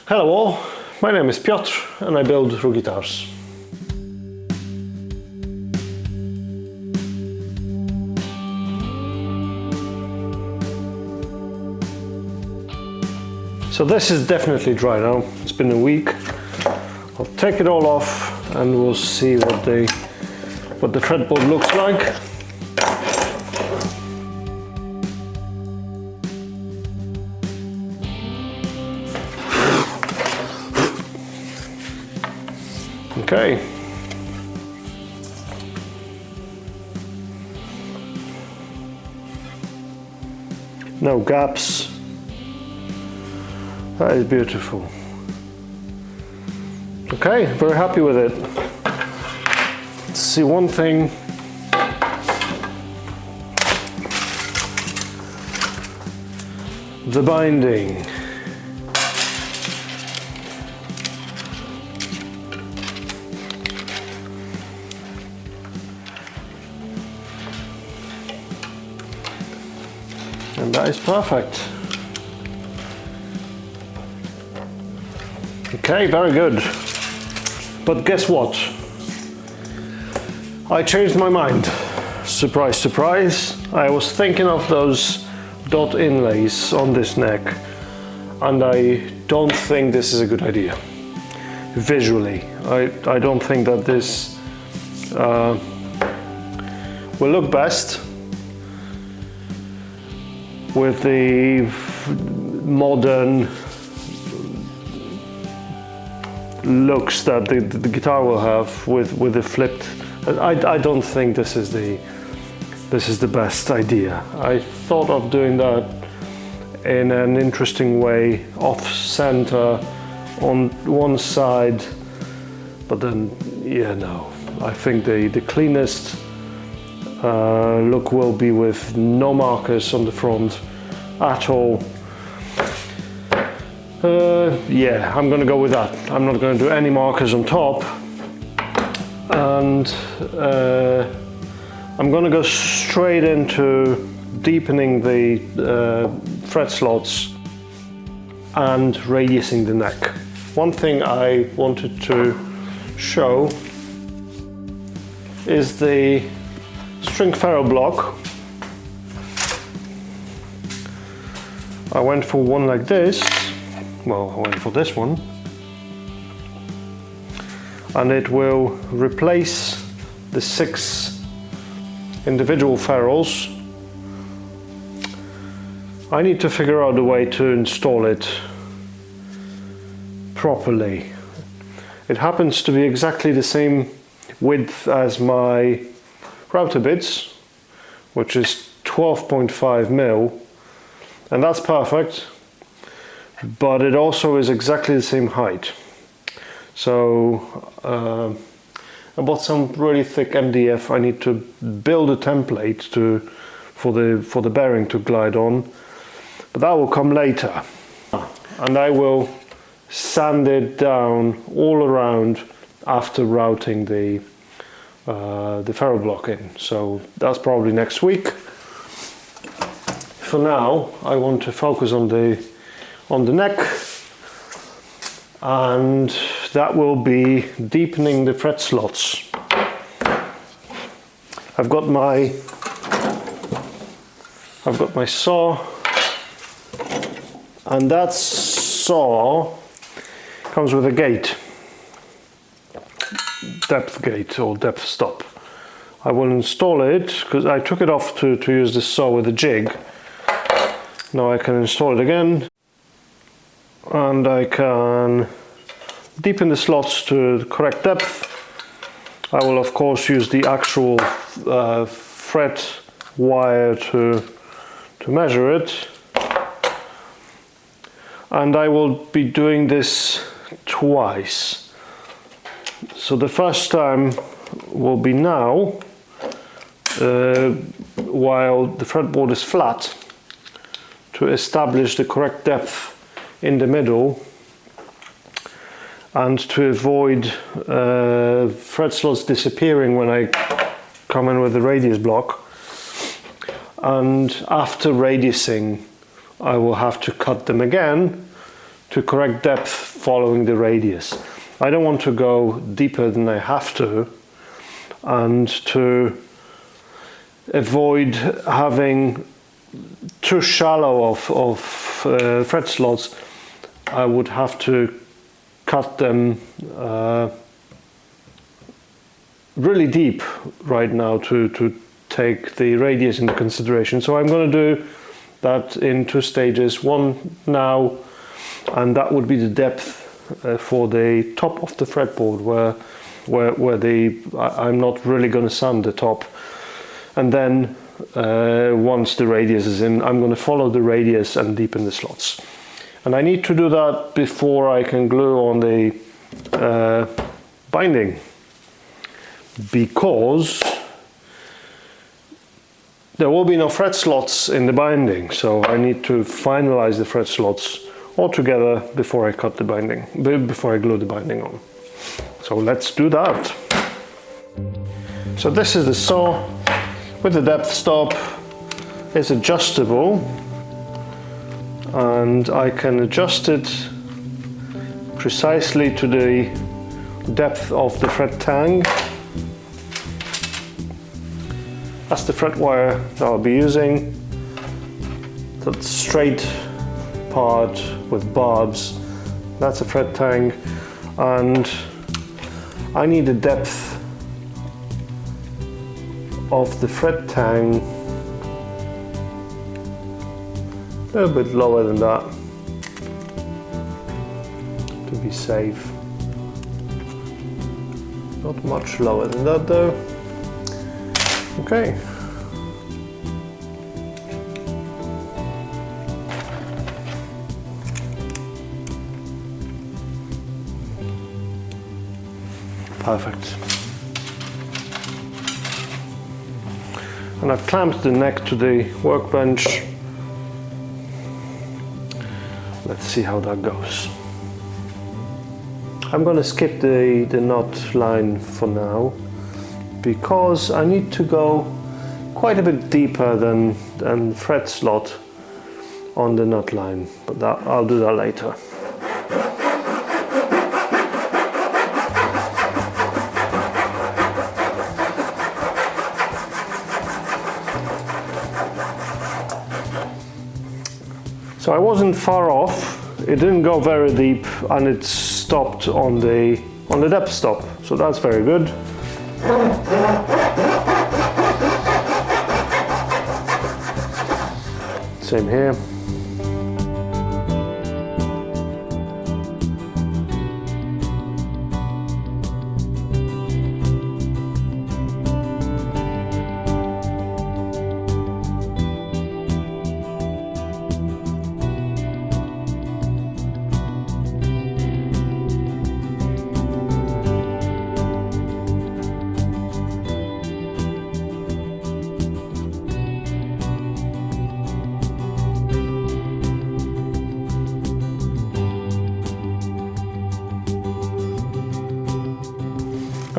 Hello all, my name is Piotr and I build Ru guitars. So this is definitely dry now, it's been a week. I'll take it all off and we'll see what the fretboard looks like. Okay. No gaps. That is beautiful. Okay, very happy with it. Let's see one thing. The binding. And that is perfect. Okay, very good. But guess what? I changed my mind. Surprise, surprise. I was thinking of those dot inlays on this neck, and I don't think this is a good idea. Visually, I don't think that this will look best with the modern looks that the guitar will have with the flipped. I don't think this is the best idea. I thought of doing that in an interesting way, off center on one side, but then yeah, no. I think the cleanest look will be with no markers on the front at all. Yeah, I'm gonna go with that. I'm not gonna do any markers on top, and I'm gonna go straight into deepening the fret slots and radiusing the neck. One thing I wanted to show is the string ferrule block. I went for one like this. Well, I went for this one, and it will replace the 6 individual ferrules. I need to figure out a way to install it properly. It happens to be exactly the same width as my router bits, which is 12.5 mil, and that's perfect. But it also is exactly the same height. So I bought some really thick MDF. I need to build a template for the bearing to glide on, but that will come later. And I will sand it down all around after routing the ferrule block in. So that's probably next week. For now, I want to focus on the neck, and that will be deepening the fret slots. I've got my saw, and that saw comes with a gate, depth gate or depth stop. I will install it because I took it off to use this saw with a jig. Now I can install it again, and I can deepen the slots to the correct depth. I will of course use the actual fret wire to measure it, and I will be doing this twice. So the first time will be now, while the fretboard is flat, to establish the correct depth in the middle and to avoid fret slots disappearing when I come in with the radius block. And after radiusing, I will have to cut them again to correct depth following the radius. I don't want to go deeper than I have to, and to avoid having too shallow of thread slots, I would have to cut them really deep right now to take the radius into consideration. So I'm going to do that in 2 stages. One now, and that would be the depth for the top of the fretboard, where I'm not really going to sand the top. And then once the radius is in, I'm going to follow the radius and deepen the slots. And I need to do that before I can glue on the binding, because there will be no thread slots in the binding, so I need to finalize the thread slots all together before I cut the binding, before I glue the binding on. So let's do that. So this is the saw with the depth stop. It's adjustable, and I can adjust it precisely to the depth of the thread tang. That's the thread wire that I'll be using. That straight part with barbs, that's a thread tang, and I need the depth of the thread tang a little bit lower than that to be safe. Not much lower than that though. Okay. Perfect. And I've clamped the neck to the workbench. Let's see how that goes. I'm going to skip the knot line for now, because I need to go quite a bit deeper than thread slot on the knot line, but I'll do that later. So I wasn't far off. It didn't go very deep, and it stopped on the depth stop, so that's very good. Same here.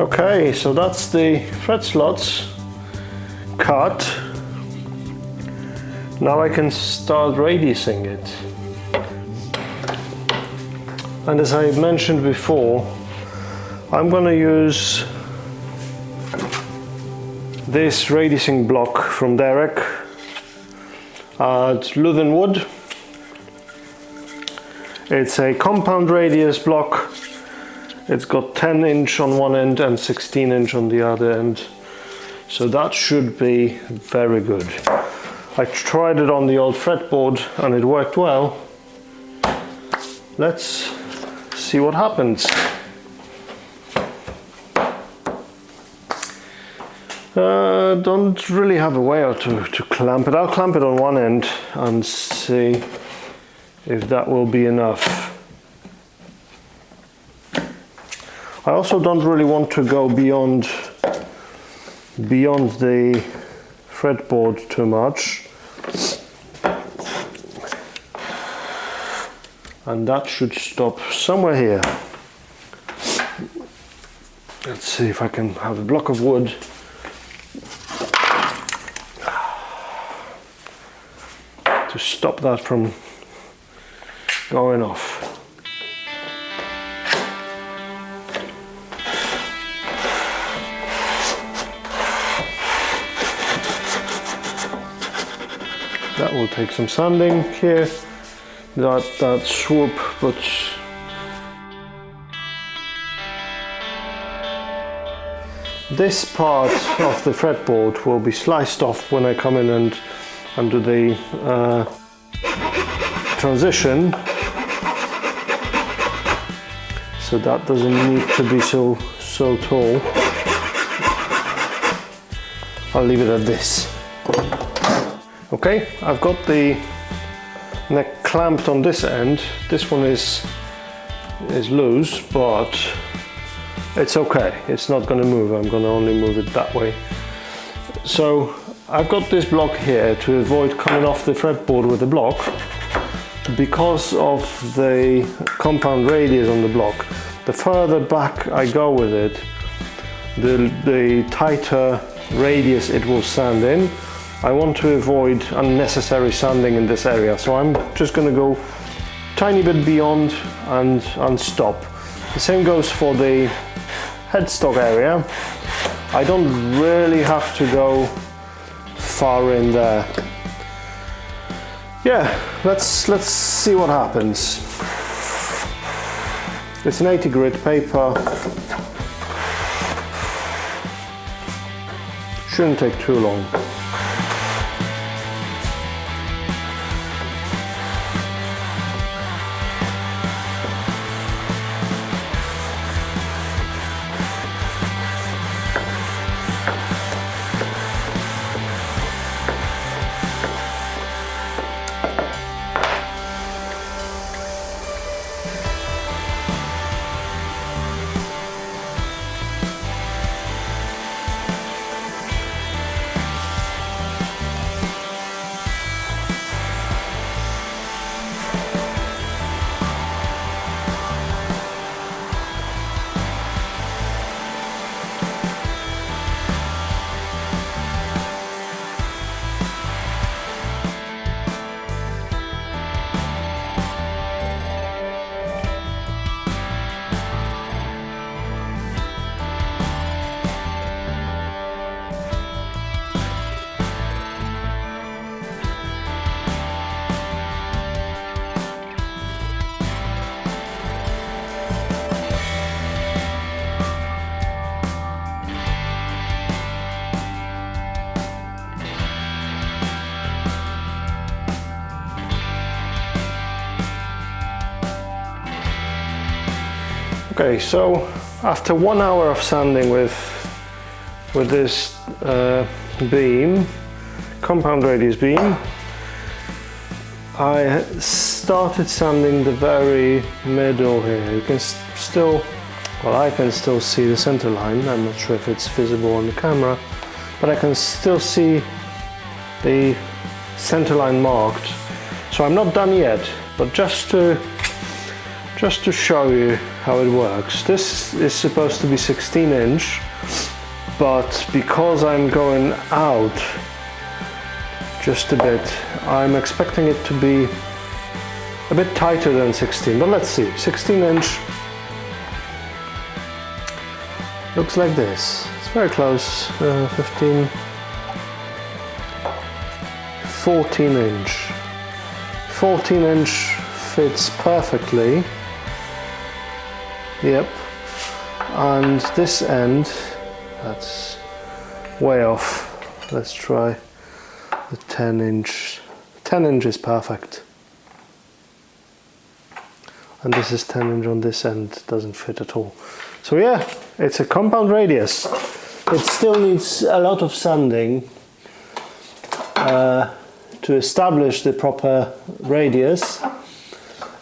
Okay, so that's the thread slots cut. Now I can start radiusing it. And as I mentioned before, I'm going to use this radiusing block from Derek at Luthen Wood. It's a compound radius block. It's got 10" on one end and 16" on the other end, so that should be very good. I tried it on the old fretboard and it worked well. Let's see what happens. Don't really have a way to clamp it. I'll clamp it on one end and see if that will be enough. I also don't really want to go beyond the fretboard too much. And that should stop somewhere here. Let's see if I can have a block of wood. To stop that from going off. That will take some sanding here. That swoop, but this part of the fretboard will be sliced off when I come in and do the transition, so that doesn't need to be so tall. I'll leave it at this. Okay, I've got the neck clamped on this end. This one is loose, but it's okay. It's not going to move. I'm going to only move it that way. So I've got this block here to avoid coming off the fretboard with the block. Because of the compound radius on the block, the further back I go with it, the tighter radius it will sand in. I want to avoid unnecessary sanding in this area, so I'm just going to go tiny bit beyond and stop. The same goes for the headstock area. I don't really have to go far in there. Yeah, let's see what happens. It's an 80 grit paper. Shouldn't take too long. Okay, so after 1 hour of sanding with this beam, compound radius beam, I started sanding the very middle here. You can still, well, I can still see the center line. I'm not sure if it's visible on the camera, but I can still see the center line marked. So I'm not done yet, but just to show you how it works. This is supposed to be 16 inch, but because I'm going out just a bit, I'm expecting it to be a bit tighter than 16, but let's see. 16 inch looks like this. It's very close. 15, 14 inch. 14 inch fits perfectly. Yep, and this end, that's way off. Let's try the 10 inch. 10 inch is perfect. And this is 10 inch on this end, doesn't fit at all. So yeah, it's a compound radius. It still needs a lot of sanding to establish the proper radius,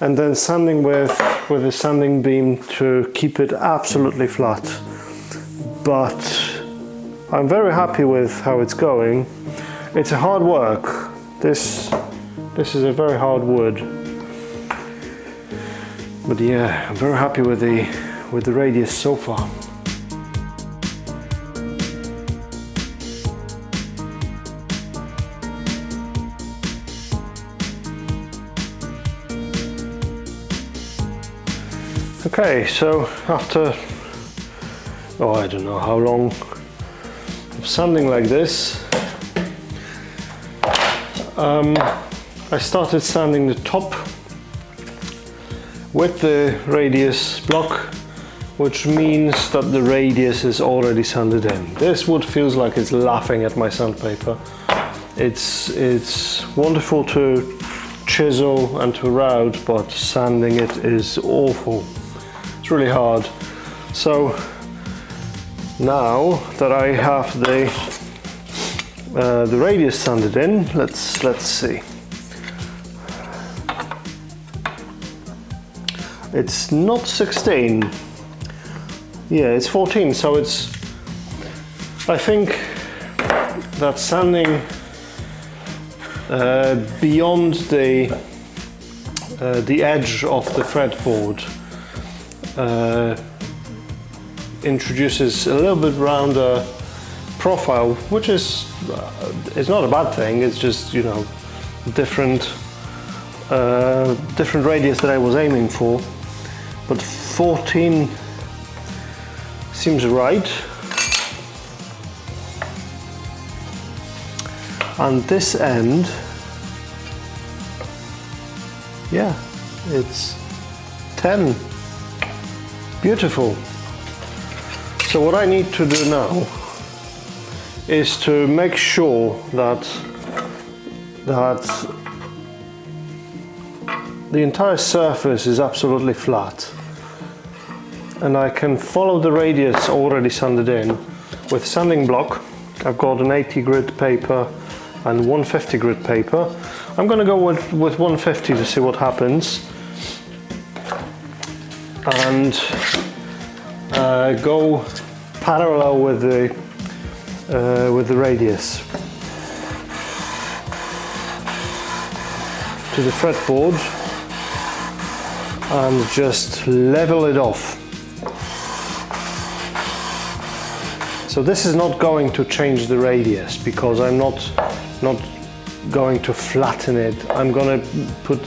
and then sanding with a sanding beam to keep it absolutely flat. But I'm very happy with how it's going. It's a hard work. This is a very hard wood. But yeah, I'm very happy with the radius so far. Okay, so after, I don't know how long of sanding like this, I started sanding the top with the radius block, which means that the radius is already sanded in. This wood feels like it's laughing at my sandpaper. It's wonderful to chisel and to route, but sanding it is awful. It's really hard. So now that I have the radius sanded in, let's see. It's not 16. Yeah, it's 14. So it's. I think that sanding beyond the edge of the fretboard introduces a little bit rounder profile, which is it's not a bad thing. It's just, you know, different radius that I was aiming for, but 14 seems right. And this end, yeah, it's 10. Beautiful. So what I need to do now is to make sure that the entire surface is absolutely flat, and I can follow the radius already sanded in with sanding block. I've got an 80 grit paper and 150 grit paper. I'm going to go with 150 to see what happens, and go parallel with the radius to the fretboard and just level it off. So this is not going to change the radius because I'm not going to flatten it. I'm going to put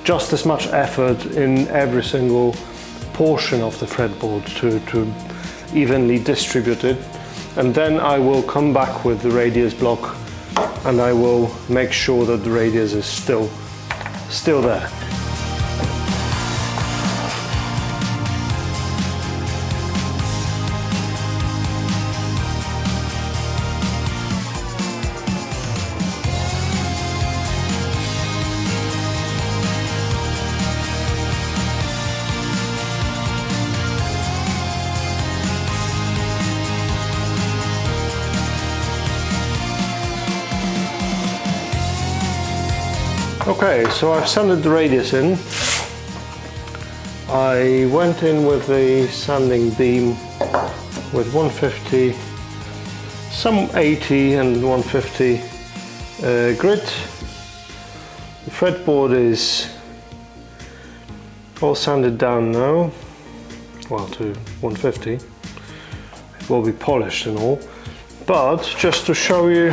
just as much effort in every single portion of the fretboard to evenly distribute it, and then I will come back with the radius block and I will make sure that the radius is still there. Okay, so I've sanded the radius in. I went in with the sanding beam with 150, some 80 and 150 grit. The fretboard is all sanded down now, well, to 150. It will be polished and all, but just to show you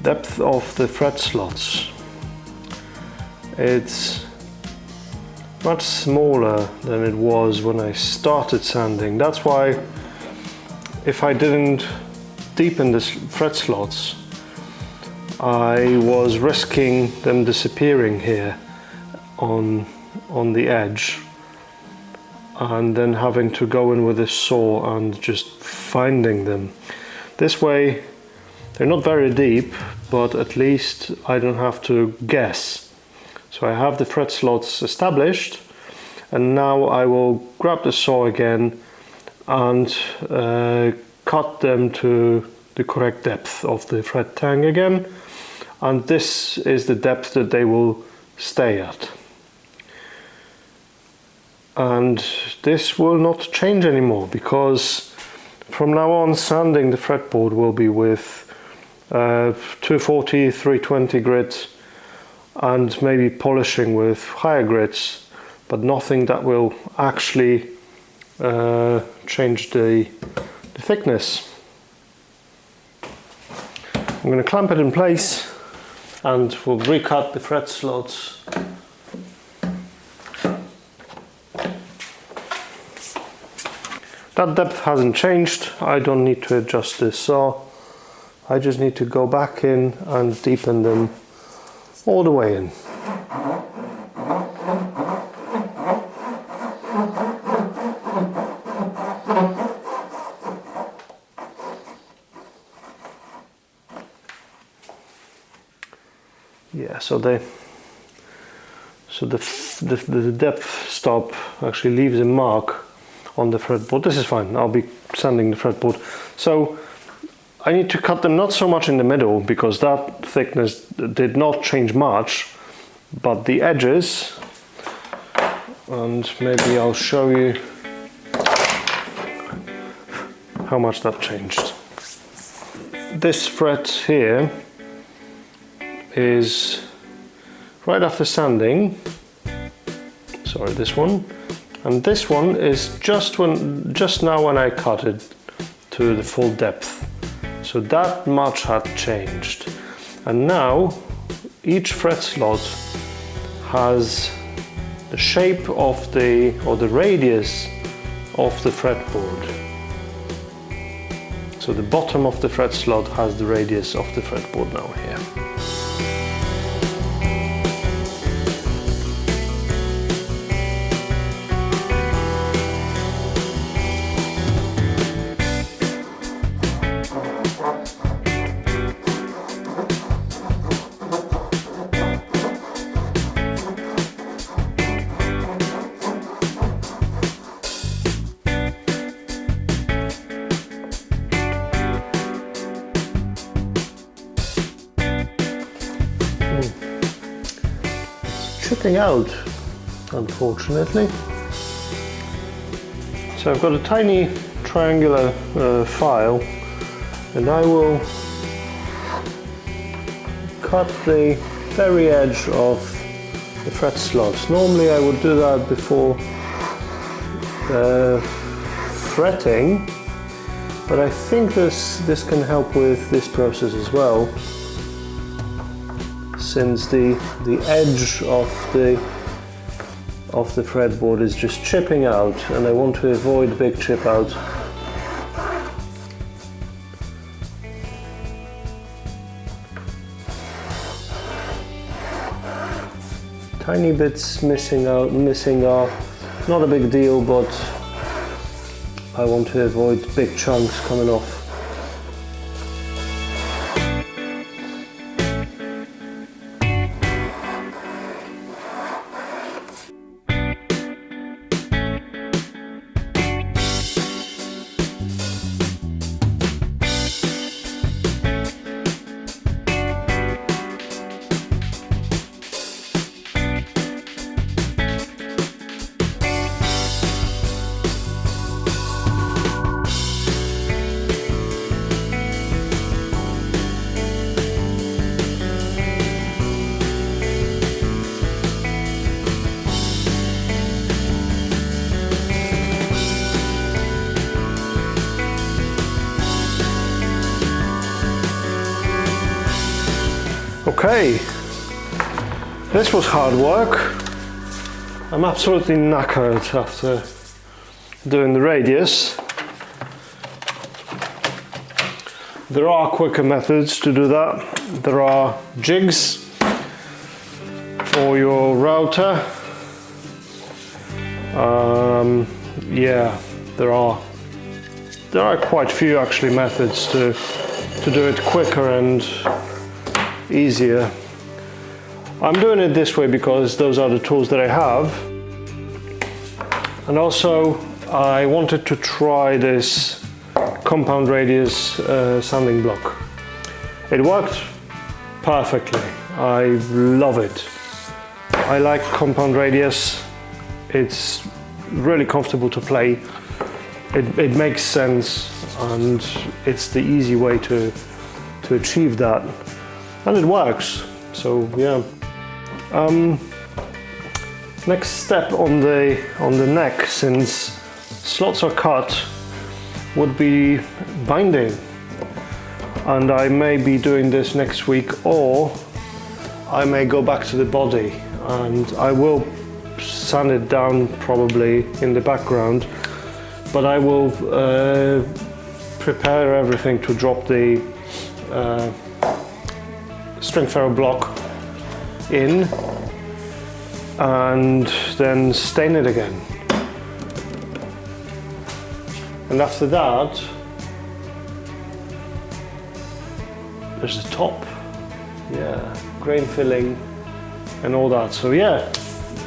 depth of the fret slots, it's much smaller than it was when I started sanding. That's why if I didn't deepen the fret slots, I was risking them disappearing here on the edge, and then having to go in with a saw and just finding them. This way they're not very deep, but at least I don't have to guess. So I have the fret slots established, and now I will grab the saw again and cut them to the correct depth of the fret tang again, and this is the depth that they will stay at. And this will not change anymore, because from now on sanding the fretboard will be with 240, 320 grit, and maybe polishing with higher grits, but nothing that will actually change the thickness. I'm going to clamp it in place and we'll recut the fret slots. That depth hasn't changed. I don't need to adjust this saw. I just need to go back in and deepen them all the way in. Yeah, so the depth stop actually leaves a mark on the fretboard. This is fine, I'll be sanding the fretboard. So I need to cut them not so much in the middle, because that thickness did not change much, but the edges, and maybe I'll show you how much that changed. This fret here is right after sanding, sorry, this one, and this one is just now when I cut it to the full depth. So that much had changed, and now each fret slot has the shape of the radius of the fretboard. So the bottom of the fret slot has the radius of the fretboard now here. Chipping out, unfortunately. So I've got a tiny triangular file, and I will cut the very edge of the fret slots. Normally I would do that before fretting, but I think this can help with this process as well, since the edge of the fretboard is just chipping out, and I want to avoid big chip out. Tiny bits missing are not a big deal, but I want to avoid big chunks coming off. Okay, this was hard work. I'm absolutely knackered after doing the radius. There are quicker methods to do that. There are jigs for your router. Yeah, there are quite a few actually methods to do it quicker and easier. I'm doing it this way because those are the tools that I have, and also I wanted to try this compound radius sanding block. It worked perfectly. I love it. I like compound radius. It's really comfortable to play. It makes sense, and it's the easy way to achieve that. And it works, so yeah. Next step on the neck, since slots are cut, would be binding. And I may be doing this next week, or I may go back to the body, and I will sand it down probably in the background, but I will prepare everything to drop the string ferrule block in and then stain it again. And after that, there's the top, yeah, grain filling and all that. So yeah,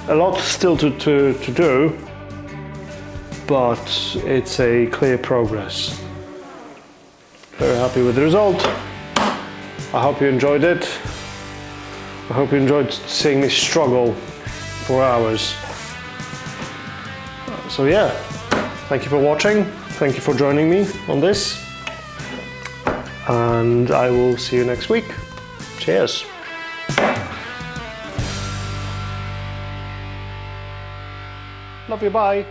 a lot still to do, but it's a clear progress. Very happy with the result. I hope you enjoyed it. I hope you enjoyed seeing me struggle for hours. So yeah, thank you for watching. Thank you for joining me on this. And I will see you next week. Cheers. Love you, bye.